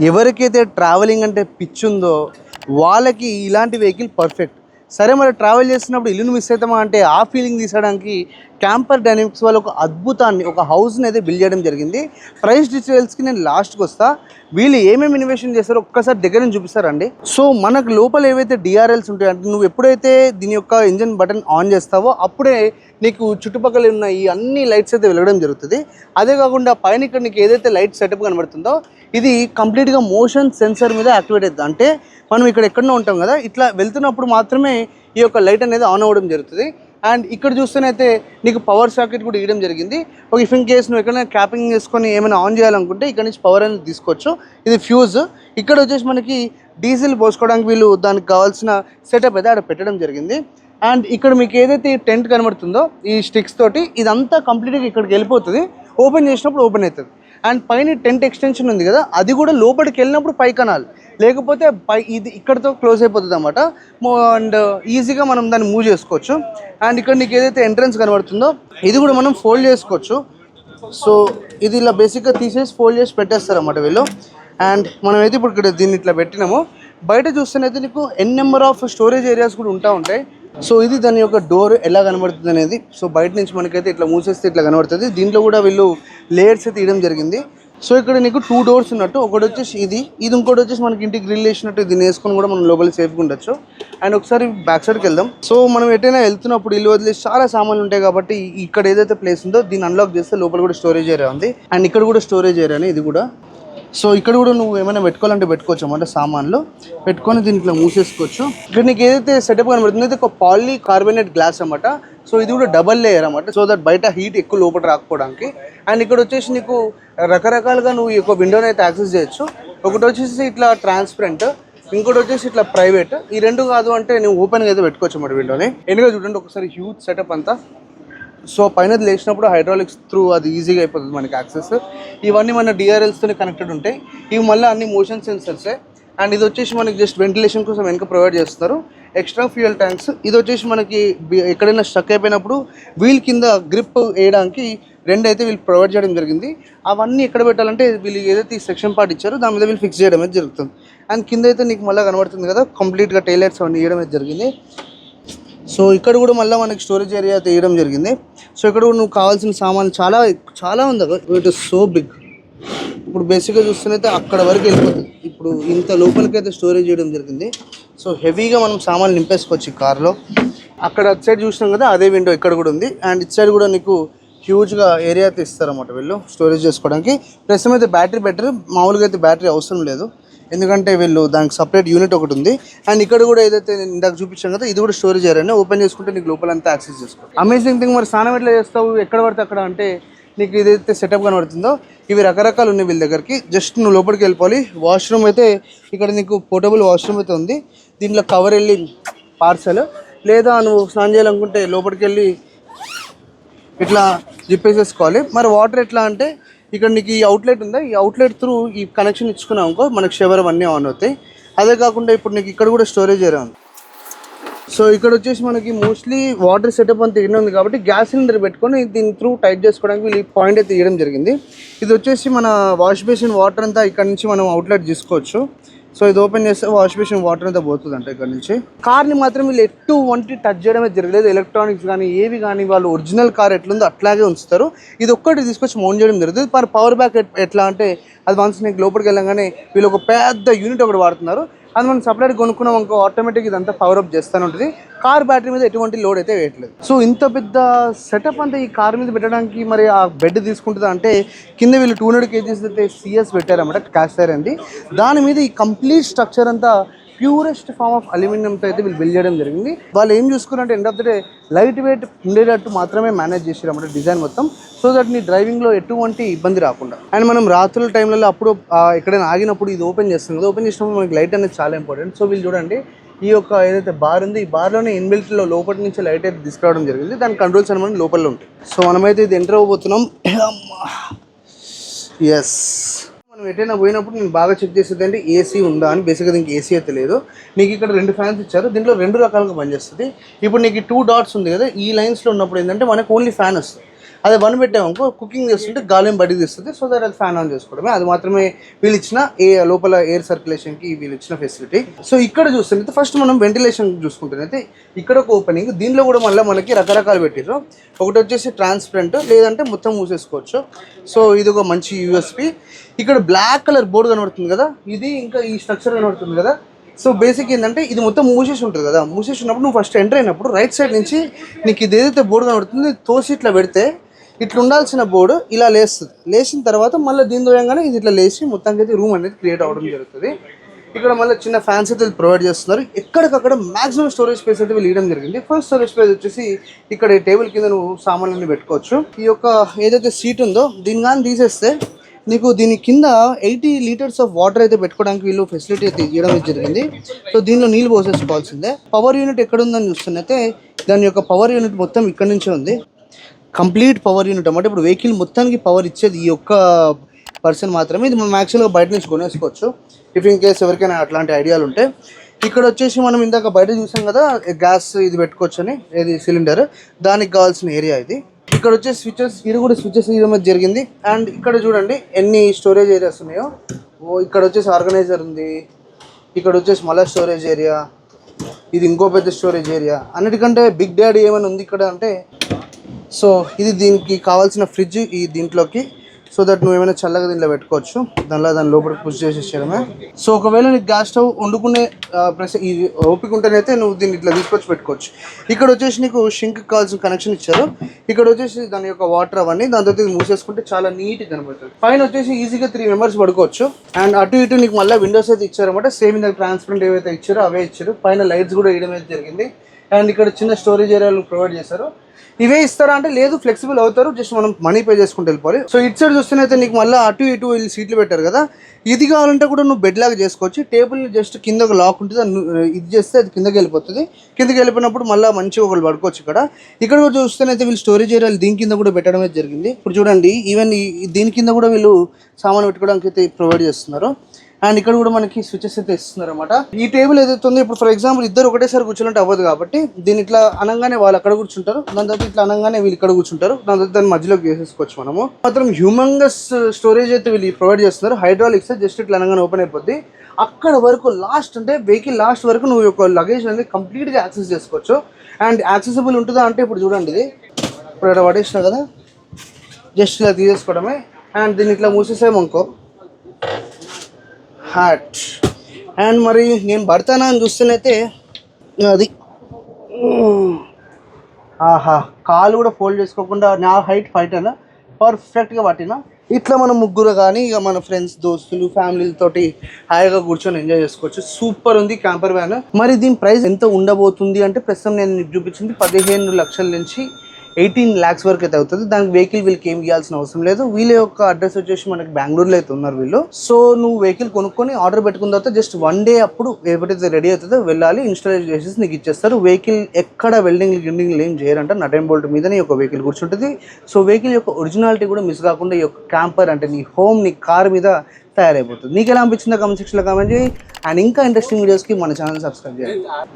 ఎవరికైతే ట్రావెలింగ్ అంటే పిచ్చుందో వాళ్ళకి ఇలాంటి వెహికల్ పర్ఫెక్ట్. సరే మరి ట్రావెల్ చేస్తున్నప్పుడు ఇల్లును మిస్ అవుతామా అంటే ఆ ఫీలింగ్ తీసడానికి క్యాంపర్ డైనమిక్స్ వాళ్ళు ఒక అద్భుతాన్ని, ఒక హౌస్ని అయితే బిల్డ్ చేయడం జరిగింది. ప్రైస్ డీటెయిల్స్కి నేను లాస్ట్కి వస్తా. వీళ్ళు ఏమేమి ఇన్వెస్ట్మెంట్ చేస్తారో ఒక్కసారి దగ్గర నుంచి చూపిస్తారండి. సో మనకు లోపల ఏవైతే డిఆర్ఎల్స్ ఉంటాయో అంటే నువ్వు ఎప్పుడైతే దీని యొక్క ఇంజన్ బటన్ ఆన్ చేస్తావో అప్పుడే నీకు చుట్టుపక్కల ఉన్న ఈ అన్ని లైట్స్ అయితే వెలగడం జరుగుతుంది. అదే కాకుండా పైన ఇక్కడ నీకు ఏదైతే లైట్ సెటప్ కనబడుతుందో ఇది కంప్లీట్గా మోషన్ సెన్సర్ మీద యాక్టివేట్ అవుతుంది. అంటే మనం ఇక్కడ ఎక్కడో ఉంటాం కదా, ఇట్లా వెళ్తున్నప్పుడు మాత్రమే ఈ యొక్క లైట్ అనేది ఆన్ అవ్వడం జరుగుతుంది. అండ్ ఇక్కడ చూస్తేనైతే నీకు పవర్ సాకెట్ కూడా ఇవ్వడం జరిగింది. ఒక ఇఫ్ ఇన్ కేస్ నువ్వు ఎక్కడైనా క్యాపింగ్ చేసుకొని ఏమైనా ఆన్ చేయాలనుకుంటే ఇక్కడ నుంచి పవర్ అనేది తీసుకోవచ్చు. ఇది ఫ్యూజ్. ఇక్కడ వచ్చేసి మనకి డీజిల్ పోసుకోవడానికి వీళ్ళు దానికి కావాల్సిన సెటప్ అయితే అక్కడ పెట్టడం జరిగింది. అండ్ ఇక్కడ మీకు ఏదైతే ఈ టెంట్ కనబడుతుందో ఈ స్టిక్స్ తోటి ఇదంతా కంప్లీట్గా ఇక్కడికి వెళ్ళిపోతుంది. ఓపెన్ చేసినప్పుడు ఓపెన్ అవుతుంది. అండ్ పైన టెంట్ ఎక్స్టెన్షన్ ఉంది కదా, అది కూడా లోపలికి వెళ్ళినప్పుడు పై కనాలి, లేకపోతే పై ఇది ఇక్కడతో క్లోజ్ అయిపోతుంది అన్నమాట. అండ్ ఈజీగా మనం దాన్ని మూవ్ చేసుకోవచ్చు. అండ్ ఇక్కడ నీకు ఏదైతే ఎంట్రన్స్ కనబడుతుందో ఇది కూడా మనం ఫోల్డ్ చేసుకోవచ్చు. సో ఇది ఇలా బేసిక్గా తీసేసి ఫోల్డ్ చేసి పెట్టేస్తారు అన్నమాట వీళ్ళు. అండ్ మనమైతే ఇప్పుడు ఇక్కడ దీన్ని ఇట్లా పెట్టినాము. బయట చూస్తేనైతే నీకు నెంబర్ ఆఫ్ స్టోరేజ్ ఏరియాస్ కూడా ఉంటాయి. సో ఇది దాని యొక్క డోర్ ఎలా కనబడుతుంది అనేది. సో బయట నుంచి మనకైతే ఇట్లా మూసేస్తే ఇట్లా కనబడుతుంది. దీంట్లో కూడా వీళ్ళు లేయర్స్ అయితే తీయడం జరిగింది. సో ఇక్కడ నీకు 2 డోర్స్ ఉన్నట్టు, ఒకటి వచ్చేసి ఇది ఇంకోటి వచ్చేసి మనకి ఇంటికి గ్రిల్ వేసినట్టు దీన్ని వేసుకొని కూడా మనం లోపల సేఫ్గా ఉండొచ్చు. అండ్ ఒకసారి బ్యాక్ సైడ్కి వెళ్దాం. సో మనం ఎటైనా వెళ్తున్నప్పుడు ఇల్లు వదిలేసి చాలా సామాన్లు ఉంటాయి కాబట్టి ఇక్కడ ఏదైతే ప్లేస్ ఉందో దీన్ని అన్లాక్ చేస్తే లోపల కూడా స్టోరేజ్ ఏరియా ఉంది. అండ్ ఇక్కడ కూడా స్టోరేజ్ ఏరియానే ఇది కూడా. సో ఇక్కడ కూడా నువ్వు ఏమైనా పెట్టుకోవాలంటే పెట్టుకోవచ్చు అన్నమాట, సామాన్లు పెట్టుకొని దీంట్లో మూసేసుకోవచ్చు. ఇక్కడ నీకు ఏదైతే సెటప్ కనబడుతుంది అయితే ఒక పాలీ కార్బోనేట్ గ్లాస్ అన్నమాట. సో ఇది కూడా డబల్ లేయర్ అన్నమాట, సో దట్ బయట హీట్ ఎక్కువ లోపల రాకపోవడానికి. అండ్ ఇక్కడ వచ్చేసి నీకు రకరకాలుగా నువ్వు ఈ యొక్క విండోని అయితే యాక్సెస్ చేయొచ్చు. ఒకటి వచ్చేసి ఇట్లా ట్రాన్స్పరెంట్, ఇంకోటి వచ్చేసి ఇట్లా ప్రైవేట్. ఈ రెండు కాదు అంటే నువ్వు ఓపెన్గా అయితే పెట్టుకోవచ్చు అన్నమాట విండోని. ఎన్నిగా చూడండి ఒకసారి హ్యూజ్ సెటప్ అంతా. సో పైన లేచినప్పుడు హైడ్రాలిక్స్ త్రూ అది ఈజీగా అయిపోతుంది మనకి యాక్సెస్. ఇవన్నీ మన డిఆర్ఎల్స్తోనే కనెక్టెడ్ ఉంటాయి. ఇవి మళ్ళీ అన్ని మోషన్ సెన్సర్సే. అండ్ ఇది వచ్చేసి మనకి జస్ట్ వెంటిలేషన్ కోసం వెనక ప్రొవైడ్ చేస్తారు. Extra fuel tanks. ఇది వచ్చేసి మనకి ఎక్కడైనా స్టక్ అయిపోయినప్పుడు వీల్ కింద గ్రిప్ వేయడానికి రెండు అయితే వీళ్ళు ప్రొవైడ్ చేయడం జరిగింది. అవన్నీ ఎక్కడ పెట్టాలంటే వీళ్ళు ఏదైతే ఈ సెక్షన్ పార్ట్ ఇచ్చారో దాని మీద వీళ్ళు ఫిక్స్ చేయడం అయితే జరుగుతుంది. అండ్ కింద అయితే నీకు మళ్ళీ కనబడుతుంది కదా కంప్లీట్గా టైలర్స్ అవన్నీ ఇవ్వడం అయితే జరిగింది. సో ఇక్కడ కూడా మళ్ళీ మనకి స్టోరేజ్ ఏరియా అయితే ఇవ్వడం జరిగింది. సో ఇక్కడ కూడా నువ్వు కావాల్సిన సామాన్లు చాలా ఉంది అక్కడ. It is so big. ఇప్పుడు బేసిక్గా చూస్తేనైతే అక్కడ వరకు వెళ్ళిపోతుంది. ఇప్పుడు ఇంత లోపలికి అయితే స్టోరేజ్ చేయడం జరిగింది. సో హెవీగా మనం సామాన్లు నింపేసుకోవచ్చు ఈ కార్లో. అక్కడ అటు సైడ్ చూసినాం కదా అదే విండో ఇక్కడ కూడా ఉంది. అండ్ ఇటు సైడ్ కూడా నీకు హ్యూజ్గా ఏరియా అయితే ఇస్తారన్నమాట వీళ్ళు స్టోరేజ్ చేసుకోవడానికి. ప్రస్తుతం అయితే బ్యాటరీ బెటర్, మామూలుగా అయితే బ్యాటరీ అవసరం లేదు ఎందుకంటే వీళ్ళు దానికి సపరేట్ యూనిట్ ఒకటి ఉంది. అండ్ ఇక్కడ కూడా ఏదైతే నేను ఇందాక చూపించాను కదా ఇది కూడా స్టోరేజ్ ఏరియా. ఓపెన్ చేసుకుంటే నీకు లోపలంతా యాక్సెస్ చేసుకో. Amazing thing. మరి స్నానం ఎట్లా చేస్తావు ఎక్కడ పడితే అక్కడ అంటే నీకు ఏదైతే సెటప్ కనబడుతుందో ఇవి రకరకాలు ఉన్నాయి వీళ్ళ దగ్గరికి. జస్ట్ నువ్వు లోపలికి వెళ్ళిపోవాలి. వాష్రూమ్ అయితే ఇక్కడ నీకు పోర్టబుల్ వాష్రూమ్ అయితే ఉంది. దీంట్లో కవర్ వెళ్ళి పార్సల్, లేదా నువ్వు స్నానం చేయాలనుకుంటే లోపలికి వెళ్ళి ఇట్లా జిప్పేసేసుకోవాలి. మరి వాటర్ ఎట్లా అంటే ఇక్కడ నీకు ఈ అవుట్లెట్ ఉందా, ఈ అవుట్లెట్ త్రూ ఈ కనెక్షన్ ఇచ్చుకున్నావు అనుకో మనకు షవర్ అవన్నీ ఆన్ అవుతాయి. అదే కాకుండా ఇప్పుడు నీకు ఇక్కడ కూడా స్టోరేజ్ ఏరియా ఉంది. సో ఇక్కడ వచ్చేసి మనకి మోస్ట్లీ వాటర్ సెటప్ అంతా ఇన్ని ఉంది కాబట్టి గ్యాస్ సిలిండర్ పెట్టుకొని దీని త్రూ టైట్ చేసుకోవడానికి వీళ్ళు ఈ పాయింట్ అయితే తీయడం జరిగింది. ఇది వచ్చేసి మన వాష్ బేసిన్ వాటర్ అంతా ఇక్కడ నుంచి మనం అవుట్లెట్ తీసుకోవచ్చు. సో ఇది ఓపెన్ చేస్తే వాష్ బేసిన్ వాటర్ అంతా పోతుంది అంటే ఇక్కడ నుంచి. కార్ని మాత్రం వీళ్ళు ఎటువంటి టచ్ చేయడమే జరగలేదు. ఎలక్ట్రానిక్స్ కానీ ఏవి కానీ వాళ్ళు ఒరిజినల్ కార్ ఎట్లుందో అట్లాగే ఉంచుతారు. ఇది ఒక్కటి తీసుకొచ్చి మౌంట్ చేయడం జరుగుతుంది. మరి పవర్ బ్యాక్ ఎట్లా అంటే అది వన్స్ నీకు లోపలికి వెళ్ళగానే వీళ్ళు ఒక పెద్ద యూనిట్ ఒకటి వాడుతున్నారు. అది మనం సపరేట్ కొనుక్కున్నాం ఇంకో ఆటోమేటిక్ ఇదంతా పవర్ అప్ చేస్తూనే ఉంటుంది. కార్ బ్యాటరీ మీద ఎటువంటి లోడ్ అయితే వేయట్లేదు. సో ఇంత పెద్ద సెటప్ అంతా ఈ కార్ మీద పెట్టడానికి మరి ఆ బెడ్ తీసుకుంటుందా అంటే కింద వీళ్ళు 200 kgs అయితే సిఎస్ పెట్టారన్నమాట, క్యాస్ట్ ఐరన్ అండి. దాని మీద ఈ కంప్లీట్ స్ట్రక్చర్ అంతా ప్యూరెస్ట్ ఫామ్ ఆఫ్ అల్యూమినియంతో అయితే వీళ్ళు బిల్డ్ చేయడం జరిగింది. వాళ్ళు ఏం చూసుకున్నారంటే end of the day light weight ఉండేటట్టు మాత్రమే మేనేజ్ చేసారన్నమాట డిజైన్ మొత్తం. సో దట్ నీ డ్రైవింగ్లో ఎటువంటి ఇబ్బంది రాకుండా. అండ్ మనం రాత్రుల టైంలలో అప్పుడు ఎక్కడైనా ఆగినప్పుడు ఇది ఓపెన్ చేస్తాం కదా, ఓపెన్ చేసినప్పుడు మనకి లైట్ అనేది చాలా ఇంపార్టెంట్. సో వీళ్ళు చూడండి ఈ యొక్క ఏదైతే బార్ ఉంది ఈ బార్లోనే ఇన్బిల్ట్లో లోపల నుంచి లైట్ అయితే తీసుకురావడం జరిగింది. దాని కంట్రోల్స్ అనేవి లోపల ఉంటాయి. సో మనమైతే ఇది ఎంటర్ అవ్వబోతున్నాం. ఎస్, మనం ఎటైనా పోయినప్పుడు నేను బాగా చెక్ చేసేది అంటే ఏసీ ఉందా అని. బేసిక్గా దీనికి ఏసీ అయితే లేదు. నీకు ఇక్కడ 2 ఫ్యాన్స్ ఇచ్చారు, దీంట్లో 2 రకాలుగా పనిచేస్తుంది. ఇప్పుడు నీకు 2 డాట్స్ ఉంది కదా, ఈ లైన్స్లో ఉన్నప్పుడు ఏంటంటే మనకు ఓన్లీ ఫ్యాన్ వస్తుంది. అదే 1 పెట్టామనుకో కుకింగ్ చేస్తుంటే గాలి బయటికి తీస్తుంది. సో దట్ అది ఫ్యాన్ ఆన్ చేసుకోవడమే. అది మాత్రమే వీళ్ళు ఇచ్చిన లోపల ఎయిర్ సర్క్యులేషన్కి వీళ్ళు ఇచ్చిన ఫెసిలిటీ. సో ఇక్కడ చూస్తుంటే ఫస్ట్ మనం వెంటిలేషన్ చూసుకుంటే ఇక్కడ ఒక ఓపెనింగ్, దీనిలో కూడా మళ్ళీ మనకి రకరకాలు పెట్టారు. ఒకటి వచ్చేసి ట్రాన్స్పరెంట్, లేదంటే మొత్తం మూసేసుకోవచ్చు. సో ఇది ఒక మంచి యూఎస్పి. ఇక్కడ బ్లాక్ కలర్ బోర్డు కనబడుతుంది కదా, ఇది ఇంకా ఈ స్ట్రక్చర్ కనబడుతుంది కదా. సో బేసిక్ ఏంటంటే ఇది మొత్తం మూసేసి ఉంటుంది కదా, మూసేసి ఉన్నప్పుడు నువ్వు ఫస్ట్ ఎంటర్ అయినప్పుడు రైట్ సైడ్ నుంచి నీకు ఇది ఏదైతే బోర్డు కనబడుతుంది తోసి ఇట్లా పెడితే ఇట్లా ఉండాల్సిన బోర్డు ఇలా లేస్తుంది. లేచిన తర్వాత మళ్ళీ దీని దూరంగానే ఇది ఇట్లా లేచి మొత్తానికి అయితే రూమ్ అనేది క్రియేట్ అవ్వడం జరుగుతుంది. ఇక్కడ మళ్ళీ చిన్న ఫ్యాన్స్ అయితే ప్రొవైడ్ చేస్తున్నారు. ఎక్కడికక్కడ మాక్సిమం స్టోరేజ్ స్పేస్ అయితే వీళ్ళు ఇవ్వడం జరిగింది. ఫస్ట్ స్టోరేజ్ స్పేస్ వచ్చేసి ఇక్కడ టేబుల్ కింద నువ్వు సామాన్లన్నీ పెట్టుకోవచ్చు. ఈ యొక్క ఏదైతే సీట్ ఉందో దీని కానీ తీసేస్తే నీకు దీని కింద 80 లీటర్స్ ఆఫ్ వాటర్ అయితే పెట్టుకోవడానికి వీళ్ళు ఫెసిలిటీ అయితే ఇవ్వడం జరిగింది. సో దీనిలో నీళ్ళు పోసేసుకోవాల్సిందే. పవర్ యూనిట్ ఎక్కడ ఉందని చూస్తున్నైతే దాని యొక్క పవర్ యూనిట్ మొత్తం ఇక్కడ నుంచే ఉంది. కంప్లీట్ పవర్ యూనిట్ అన్నమాట. ఇప్పుడు వెహికల్ మొత్తానికి పవర్ ఇచ్చేది ఈ ఒక్క పర్సన్ మాత్రమే. ఇది మనం యాక్చువల్గా బయట నుంచి కొనేసుకోవచ్చు ఇఫ్ ఇన్ కేస్ ఎవరికైనా అట్లాంటి ఐడియాలు ఉంటే. ఇక్కడ వచ్చేసి మనం ఇందాక బయట చూసాం కదా గ్యాస్ ఇది పెట్టుకోవచ్చు అని, ఇది సిలిండర్, దానికి కావాల్సిన ఏరియా ఇది. ఇక్కడ వచ్చే స్విచెస్, ఇది కూడా స్విచెస్ ఇవ్వడం జరిగింది. అండ్ ఇక్కడ చూడండి ఎన్ని స్టోరేజ్ ఏరియాస్ ఉన్నాయో. ఇక్కడ వచ్చేసి ఆర్గనైజర్ ఉంది, ఇక్కడ వచ్చేసి మళ్ళీ స్టోరేజ్ ఏరియా, ఇది ఇంకో పెద్ద స్టోరేజ్ ఏరియా. అన్నిటికంటే బిగ్ డాడీ ఏమైనా ఉంది ఇక్కడ అంటే, సో ఇది దీనికి కావాల్సిన ఫ్రిడ్జ్ ఈ దీంట్లోకి. సో దట్ నువ్వు ఏమైనా చల్లగా దీంట్లో పెట్టుకోవచ్చు. దాని లోపలికి పుష్ చేసేయడమే. సో ఒకవేళ నీకు గ్యాస్ స్టవ్ వండుకునే ఈ ఓపిక ఉంటేనైతే నువ్వు దీన్ని ఇట్లా తీసుకొచ్చి పెట్టుకోవచ్చు. ఇక్కడ వచ్చేసి నీకు షింక్ కావాల్సిన కనెక్షన్ ఇచ్చారు. ఇక్కడ వచ్చేసి దాని యొక్క వాటర్ అవన్నీ, దాని తర్వాత ఇది మూసేసుకుంటే చాలా నీట్గా కనబడుతుంది. పైన వచ్చేసి ఈజీగా 3 మెంబర్స్ పడుకోవచ్చు. అండ్ అటు ఇటు నీకు మళ్ళీ విండోస్ అయితే ఇచ్చారన్నమాట. సేమ్ ఇందాక ట్రాన్స్పరెంట్ ఏవైతే ఇచ్చారో అవే ఇచ్చారు. పైన లైట్స్ కూడా వేయడం అయితే జరిగింది. అండ్ ఇక్కడ చిన్న స్టోరేజ్ ఏరియాలు ప్రొవైడ్ చేశారు. ఇవే ఇస్తారా అంటే లేదు, ఫ్లెక్సిబుల్ అవుతారు, జస్ట్ మనం మనీ పే చేసుకుంటూ వెళ్ళిపోవాలి. సో ఇటు సైడ్ చూస్తేనైతే నీకు మళ్ళీ అటు ఇటు వీళ్ళు సీట్లు పెట్టారు కదా, ఇది కావాలంటే కూడా నువ్వు బెడ్ లాగా చేసుకోవచ్చు. టేబుల్ జస్ట్ కింద ఒక లాక్ ఉంటుంది, ఇది చేస్తే అది కిందకి వెళ్ళిపోతుంది. కిందకి వెళ్ళిపోయినప్పుడు మళ్ళీ మంచిగా ఒకళ్ళు పడుకోవచ్చు. ఇక్కడ కూడా చూస్తేనైతే వీళ్ళు స్టోరేజ్ ఏరియాలు దీని కింద కూడా పెట్టడం అయితే జరిగింది. ఇప్పుడు చూడండి ఈవెన్ దీని కింద కూడా వీళ్ళు సామాన్ పెట్టుకోవడానికి అయితే ప్రొవైడ్ చేస్తున్నారు. అండ్ ఇక్కడ కూడా మనకి స్విచెస్ అయితే ఇస్తున్నారు అనమాట. ఈ టేబుల్ ఏదైతే ఉందో ఇప్పుడు ఫర్ ఎగ్జాంపుల్ ఇద్దరు ఒకటేసారి కూర్చుంటే అవ్వదు కాబట్టి దీని ఇట్లా అనగానే వాళ్ళు అక్కడ కూర్చుంటారు, దాని తర్వాత ఇట్లా అనగానే వీళ్ళు ఇక్కడ కూర్చుంటారు, దాని తర్వాత దాని మధ్యలోకి వేసేసుకోవచ్చు మనము. మాత్రం హ్యూమంగస్ స్టోరేజ్ అయితే వీళ్ళు ప్రొవైడ్ చేస్తున్నారు. హైడ్రాలిక్స్ జస్ట్ ఇట్లా అనగానే ఓపెన్ అయిపోద్ది. అక్కడ వరకు లాస్ట్ అంటే వెహికల్ లాస్ట్ వరకు నువ్వు యొక్క లగేజ్ అనేది కంప్లీట్గా యాక్సెస్ చేసుకోవచ్చు. అండ్ యాక్సెసిబుల్ ఉంటుందా అంటే ఇప్పుడు చూడండి ఇది ఇప్పుడు ఇక్కడ పడేసినా కదా, జస్ట్ ఇలా తీసేసుకోవడమే. అండ్ దీన్ని ఇట్లా మూసేసామనుకో హాట్. అండ్ మరి నేను పడతానా అని చూస్తేనైతే అది ఆహా, కాలు కూడా ఫోల్డ్ చేసుకోకుండా నా హైట్ 5 అయినా పర్ఫెక్ట్గా పట్టినా. ఇట్లా మనం ముగ్గురు కానీ ఇక మన ఫ్రెండ్స్ దోస్తులు ఫ్యామిలీతోటి హాయిగా కూర్చొని ఎంజాయ్ చేసుకోవచ్చు. సూపర్ ఉంది క్యాంపర్ వ్యాన్. మరి దీని ప్రైస్ ఎంత ఉండబోతుంది అంటే ప్రస్తుతం నేను మీకు చూపించింది 15 లక్షల నుంచి 18 lakhs వరకు అయితే అవుతుంది. దానికి వెహికల్ వీళ్ళకి ఏం ఇవ్వాల్సిన అవసరం లేదు. వీళ్ళ యొక్క అడ్రస్ వచ్చేసి మనకి బెంగళూరులో అయితే ఉన్నారు వీళ్ళు. సో నువ్వు వెహికల్ కొనుక్కొని ఆర్డర్ పెట్టుకున్న తర్వాత జస్ట్ 1 day అప్పుడు ఎప్పుడైతే రెడీ అవుతుందో వెళ్ళాలి, ఇన్స్టాల్ చేసేసి నీకు ఇచ్చేస్తారు. వెహికల్ ఎక్కడ వెల్డింగ్ ఏం చేయరంట, నట్ అండ్ బోల్ట్ మీదనే ఈ యొక్క వెహికల్ కూర్చుంటుంది. సో వెహికల్ యొక్క ఒరిజినాలిటీ కూడా మిస్ కాకుండా ఈ యొక్క క్యాంపర్ అంటే నీ హోమ్ నీ కార్ మీద తయారైపోతుంది. నీకు ఎలా అనిపించిందో కామెంట్ సెక్షన్లో కామెంట్ చేయి. అండ్ ఇంకా ఇంట్రెస్టింగ్ వీడియోస్కి మన ఛానల్ సబ్స్క్రైబ్ చేయండి.